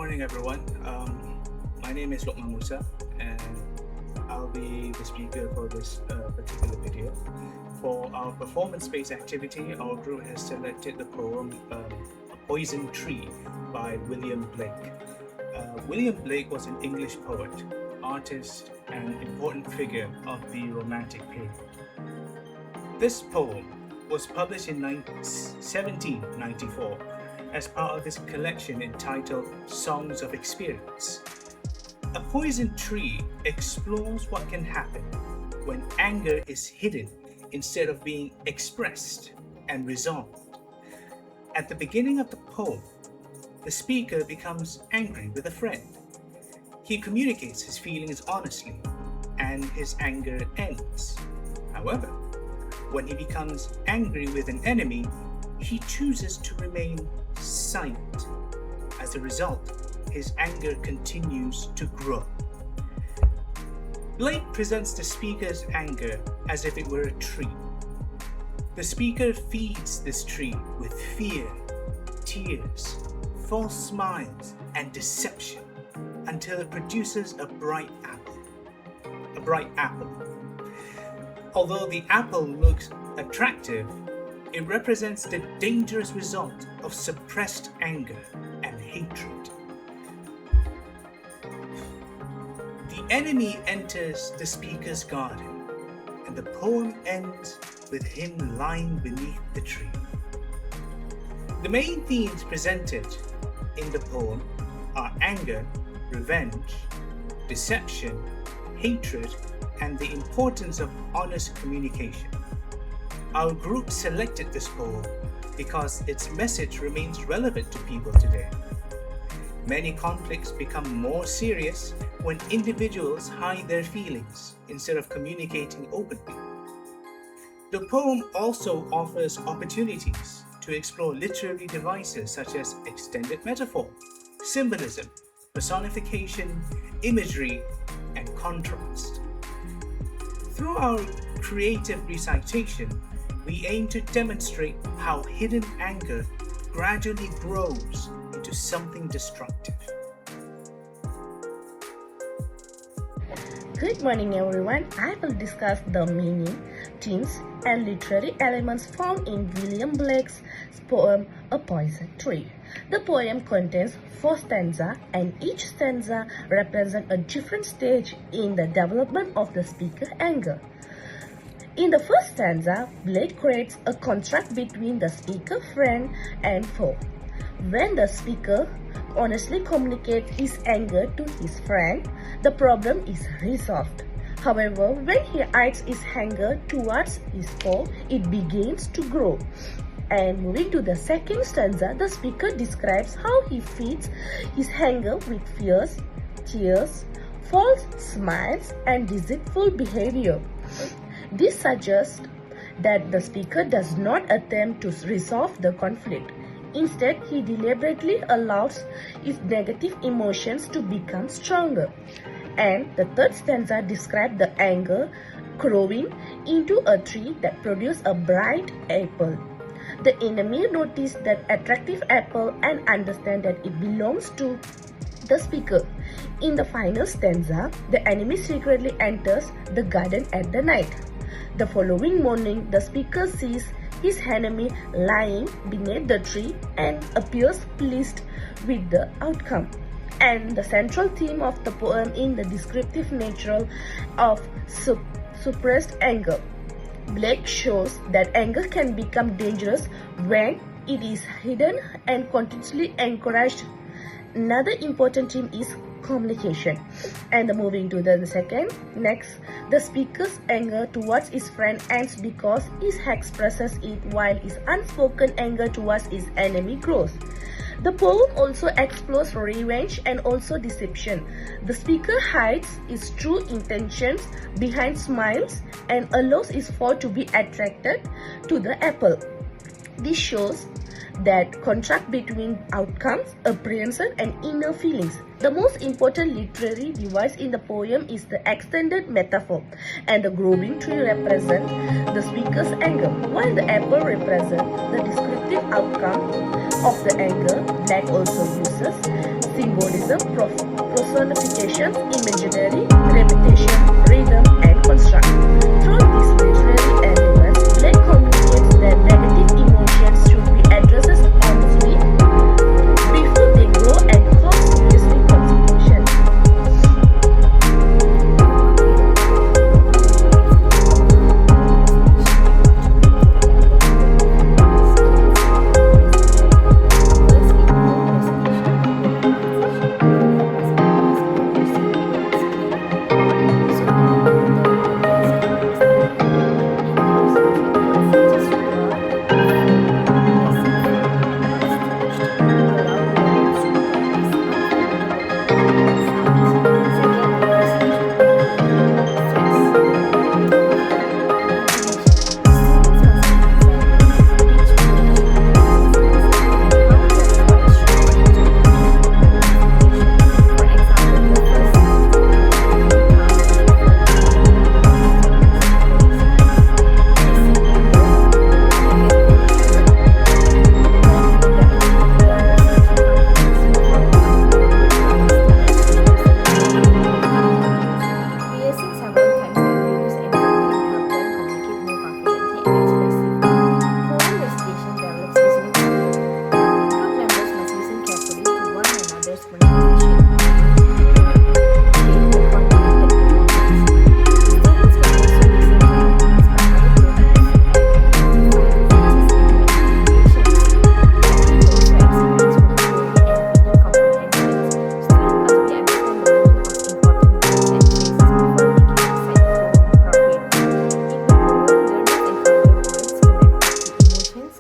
morning, everyone. My name is Lokman Musa, and I'll be the speaker for this particular video. For our performance-based activity, our group has selected the poem A Poison Tree by William Blake. William Blake was an English poet, artist, and important figure of the Romantic period. This poem was published in 1794 as part of his collection entitled Songs of Experience. A Poison Tree explores what can happen when anger is hidden instead of being expressed and resolved. At the beginning of the poem, the speaker becomes angry with a friend. He communicates his feelings honestly, and his anger ends. However, when he becomes angry with an enemy, he chooses to remain silent. As a result, his anger continues to grow. Blake presents the speaker's anger as if it were a tree. The speaker feeds this tree with fear, tears, false smiles, and deception until it produces a bright apple. Although the apple looks attractive, it represents the dangerous result of suppressed anger and hatred. The enemy enters the speaker's garden, and the poem ends with him lying beneath the tree. The main themes presented in the poem are anger, revenge, deception, hatred, and the importance of honest communication. Our group selected this poem because its message remains relevant to people today. Many conflicts become more serious when individuals hide their feelings instead of communicating openly. The poem also offers opportunities to explore literary devices such as extended metaphor, symbolism, personification, imagery, and contrast. Through our creative recitation, we aim to demonstrate how hidden anger gradually grows into something destructive. Good morning, everyone. I will discuss the meaning, themes, and literary elements found in William Blake's poem A Poison Tree. The poem contains 4 stanzas, and each stanza represents a different stage in the development of the speaker's anger. In the first stanza, Blake creates a contrast between the speaker friend and foe. When the speaker honestly communicates his anger to his friend, the problem is resolved. However, when he hides his anger towards his foe, it begins to grow. And moving to the second stanza, the speaker describes how he feeds his anger with fears, tears, false smiles, and deceitful behavior. This suggests that the speaker does not attempt to resolve the conflict. Instead, he deliberately allows his negative emotions to become stronger. And the third stanza describes the anger growing into a tree that produces a bright apple. The enemy notices that attractive apple and understands that it belongs to the speaker. In the final stanza, the enemy secretly enters the garden at the night. The following morning, the speaker sees his enemy lying beneath the tree and appears pleased with the outcome. And the central theme of the poem is the descriptive nature of suppressed anger. Blake shows that anger can become dangerous when it is hidden and continuously encouraged. Another important theme is communication. And moving to the next, the speaker's anger towards his friend ends because he expresses it, while his unspoken anger towards his enemy grows. The poem also explores revenge and also deception. The speaker hides his true intentions behind smiles and allows his foe to be attracted to the apple. This shows that contrast between outcomes, apprehension, and inner feelings. The most important literary device in the poem is the extended metaphor, and the growing tree represents the speaker's anger, while the apple represents the descriptive outcome of the anger. Black also uses symbolism, personification, imaginary, repetition, rhythm, and construct. Through these literary elements, Black communicates that negative emotions should be addressed honestly before they grow and cause serious consequences.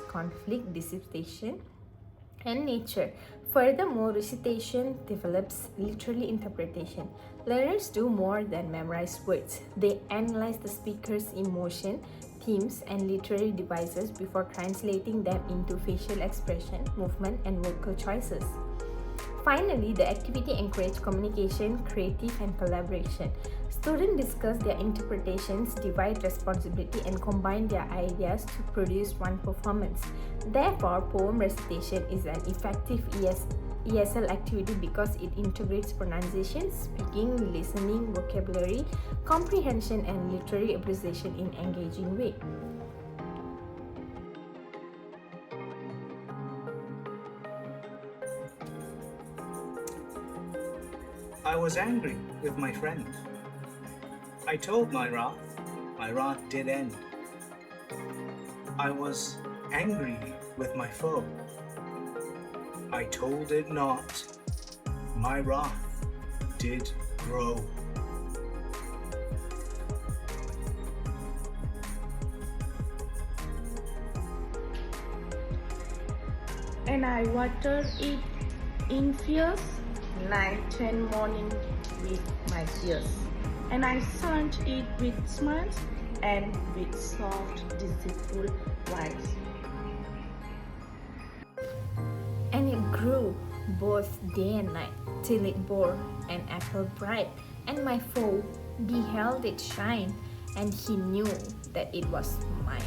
Conflict, dissipation, and nature. Furthermore, recitation develops literary interpretation. Learners do more than memorize words. They analyze the speaker's emotion, themes, and literary devices before translating them into facial expression, movement, and vocal choices. Finally, the activity encourages communication, creative, and collaboration. Students discuss their interpretations, divide responsibility, and combine their ideas to produce one performance. Therefore, poem recitation is an effective ESL activity because it integrates pronunciation, speaking, listening, vocabulary, comprehension, and literary appreciation in an engaging way. I was angry with my friend. I told my wrath did end. I was angry with my foe. I told it not, my wrath did grow. And I watered it in fears, night and morning with my tears. And I sent it with smiles and with soft, deceitful lies. And it grew both day and night, till it bore an apple bright. And my foe beheld it shine, and he knew that it was mine.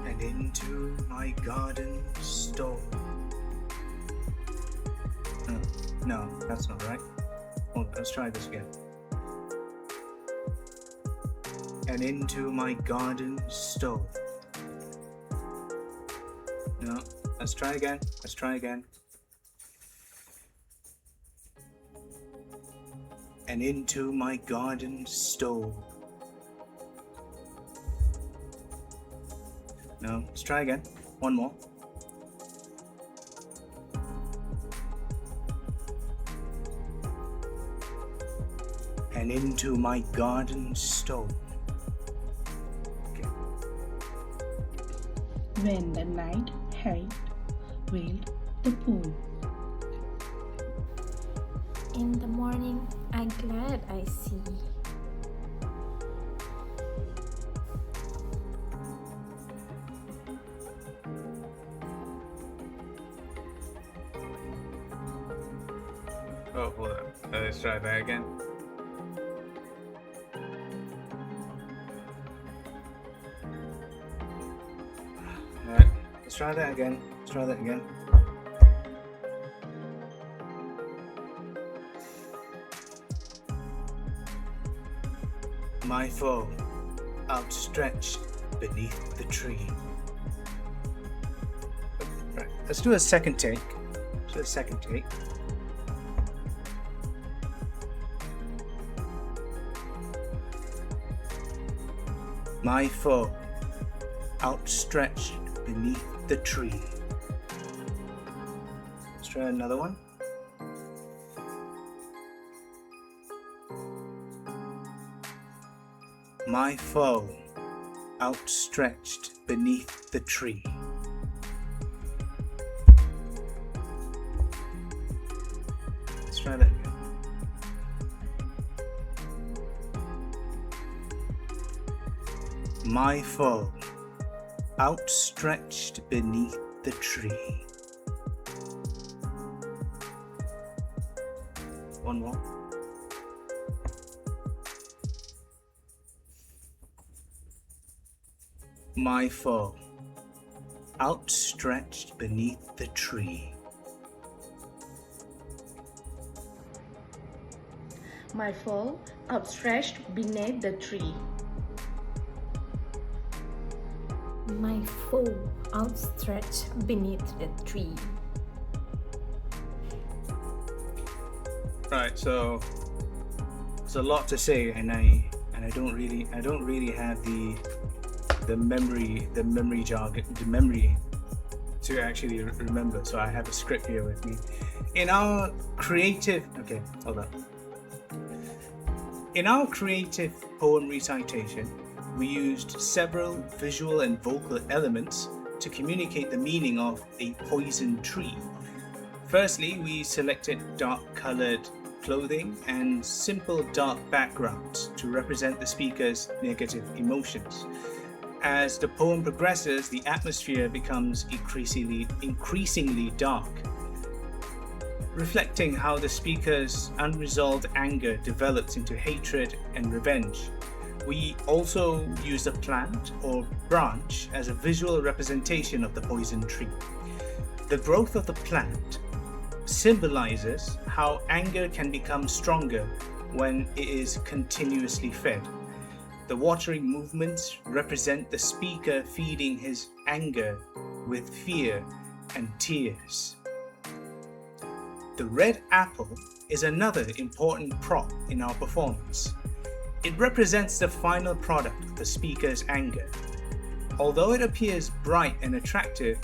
And into my garden stole. No, that's not right. Oh, let's try this again. And into my garden stole. No, let's try again. Let's try again. And into my garden stole. No, let's try again. One more. And into my garden stole. Okay. When the night had veiled the pool. In the morning, I'm glad I see Oh, hold on. Let's try that again. Alright, let's try that again. Let's try that again. My foe, outstretched beneath the tree. Right, let's do a second take. Let's do a second take. My foe, outstretched beneath the tree. Let's try another one. My foe, outstretched beneath the tree. Let's try that again. My foe, outstretched beneath the tree. One more. My foe, outstretched beneath the tree. My foe, outstretched beneath the tree. My foe, outstretched beneath the tree. Right, so there's a lot to say, and I don't really have the memory jargon, the memory to actually remember. So I have a script here with me. In our creative poem recitation, we used several visual and vocal elements to communicate the meaning of a poison tree. Firstly, we selected dark-colored clothing and simple dark backgrounds to represent the speaker's negative emotions. As the poem progresses, the atmosphere becomes increasingly dark, reflecting how the speaker's unresolved anger develops into hatred and revenge. We also use a plant or branch as a visual representation of the poison tree. The growth of the plant symbolizes how anger can become stronger when it is continuously fed. The watering movements represent the speaker feeding his anger with fear and tears. The red apple is another important prop in our performance. It represents the final product of the speaker's anger. Although it appears bright and attractive,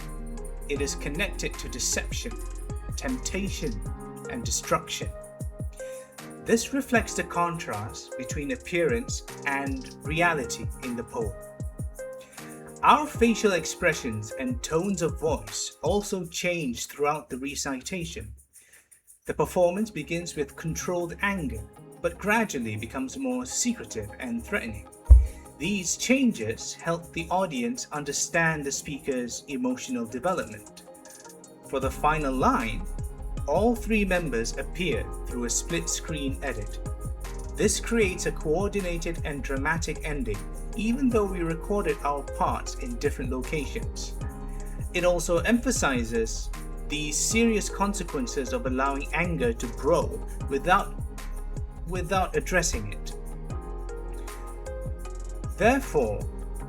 it is connected to deception, temptation, and destruction. This reflects the contrast between appearance and reality in the poem. Our facial expressions and tones of voice also change throughout the recitation. The performance begins with controlled anger, but gradually becomes more secretive and threatening. These changes help the audience understand the speaker's emotional development. For the final line, all three members appear through a split-screen edit. This creates a coordinated and dramatic ending, even though we recorded our parts in different locations. It also emphasizes the serious consequences of allowing anger to grow without addressing it. Therefore,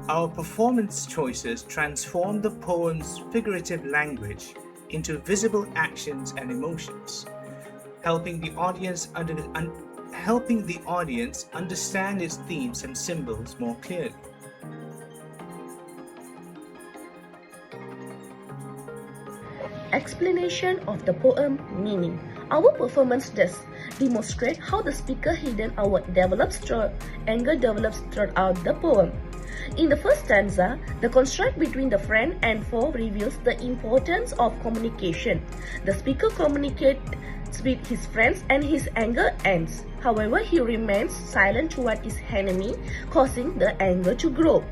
our performance choices transform the poem's figurative language into visible actions and emotions, helping the audience understand its themes and symbols more clearly. Explanation of the poem meaning. Our performance does demonstrate how the speaker hidden anger develops throughout the poem. In the first stanza, the construct between the friend and foe reveals the importance of communication. The speaker communicates with his friends and his anger ends. However, he remains silent toward his enemy, causing the anger to grow.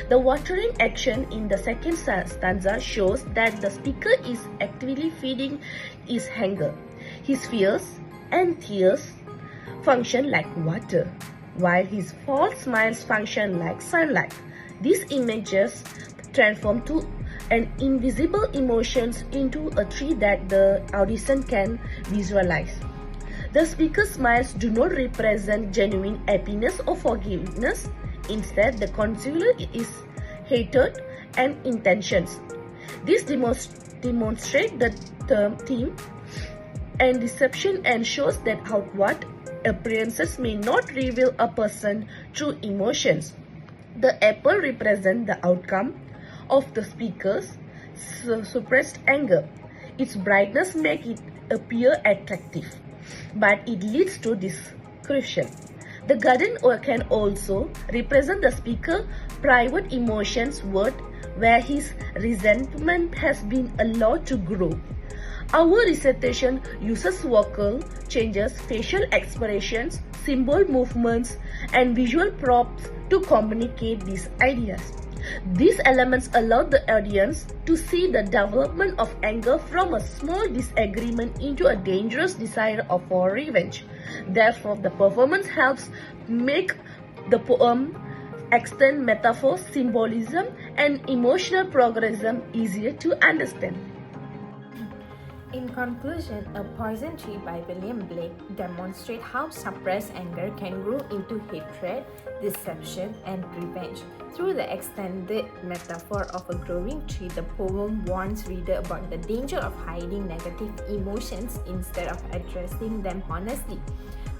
The watering action in the second stanza shows that the speaker is actively feeding his anger, his fears, and tears function like water, while his false smiles function like sunlight. These images transform to an invisible emotions into a tree that the audience can visualize. The speaker's smiles do not represent genuine happiness or forgiveness. Instead, the concealer is hatred and intentions. This demonstrates the theme and deception and shows that outward appearances may not reveal a person's true emotions. The apple represents the outcome of the speaker's suppressed anger. Its brightness makes it appear attractive, but it leads to discretion. The garden can also represent the speaker's private emotions world where his resentment has been allowed to grow. Our recitation uses vocal changes, facial expressions, symbol movements, and visual props to communicate these ideas. These elements allow the audience to see the development of anger from a small disagreement into a dangerous desire for revenge. Therefore, the performance helps make the poem extend metaphor, symbolism, and emotional progression easier to understand. In conclusion, A Poison Tree by William Blake demonstrates how suppressed anger can grow into hatred, deception, and revenge. Through the extended metaphor of a growing tree, the poem warns reader about the danger of hiding negative emotions instead of addressing them honestly.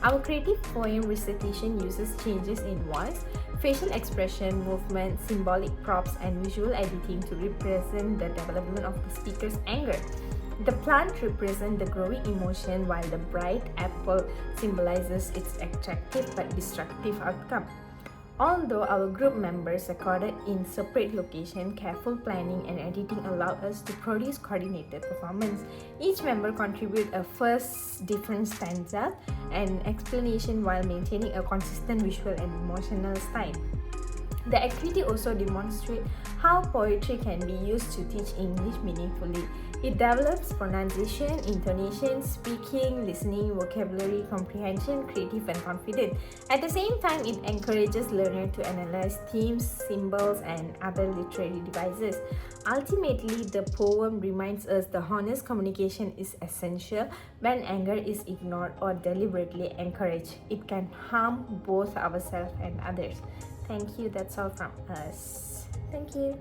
Our creative poem recitation uses changes in voice, facial expression, movement, symbolic props, and visual editing to represent the development of the speaker's anger. The plant represents the growing emotion while the bright apple symbolizes its attractive but destructive outcome. Although our group members recorded in separate locations, careful planning and editing allowed us to produce coordinated performance. Each member contributed a first different stanza and explanation while maintaining a consistent visual and emotional style. The activity also demonstrates how poetry can be used to teach English meaningfully. It develops pronunciation, intonation, speaking, listening, vocabulary, comprehension, creative, and confident. At the same time, it encourages learners to analyze themes, symbols, and other literary devices. Ultimately, the poem reminds us that honest communication is essential. When anger is ignored or deliberately encouraged, it can harm both ourselves and others. Thank you. That's all from us. Thank you.